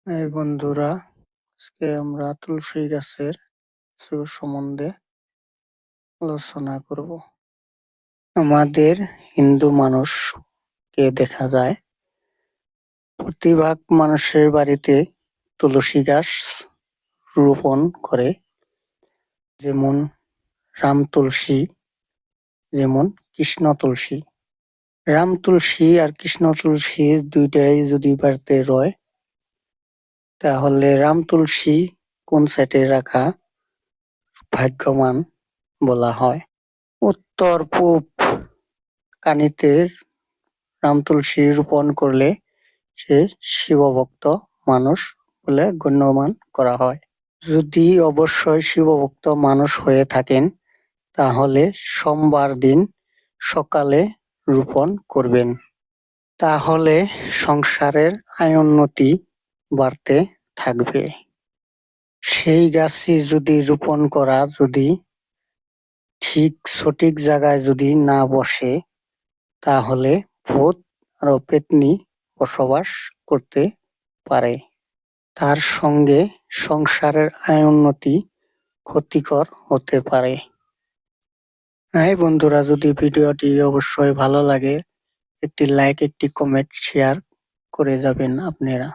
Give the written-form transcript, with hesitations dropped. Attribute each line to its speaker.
Speaker 1: এই বন্ধুরা, আজকে আমরা তুলসী গাছের কিছু সম্বন্ধে আলোচনা করব। আমাদের হিন্দু মানুষকে দেখা যায় প্রতিভাগ মানুষের বাড়িতে তুলসী গাছ রোপণ করে, যেমন রাম তুলসী, যেমন কৃষ্ণ তুলসী। রাম তুলসী আর কৃষ্ণ তুলসী দুইটাই যদি বাড়িতে রয়, তাহলে রাম তুলসী কোন সাইডে রাখা ভাগ্যবান বলা হয়। উত্তর পূব কানিতে রাম তুলসী রোপণ করলে সে শিবভক্ত মানুষ বলে গণ্যমান করা হয়। যদি অবশ্যই শিবভক্ত মানুষ হয়ে থাকেন, তাহলে সোমবার দিন সকালে রোপণ করবেন। তাহলে সংসারের আয়োন্নতি বাড়তে থাকবে। সেই গাছই যদি রোপণ করা ঠিক সঠিক জায়গায় যদি না বসে, তাহলে ভূত আর পেত্নী বসবাস করতে পারে। তার সঙ্গে সংসারের আয়োন্নতি ক্ষতিকর হতে পারে। হ্যাঁ বন্ধুরা, যদি ভিডিওটি অবশ্যই ভালো লাগে, একটি লাইক, একটি কমেন্ট, শেয়ার করে যাবেন আপনারা।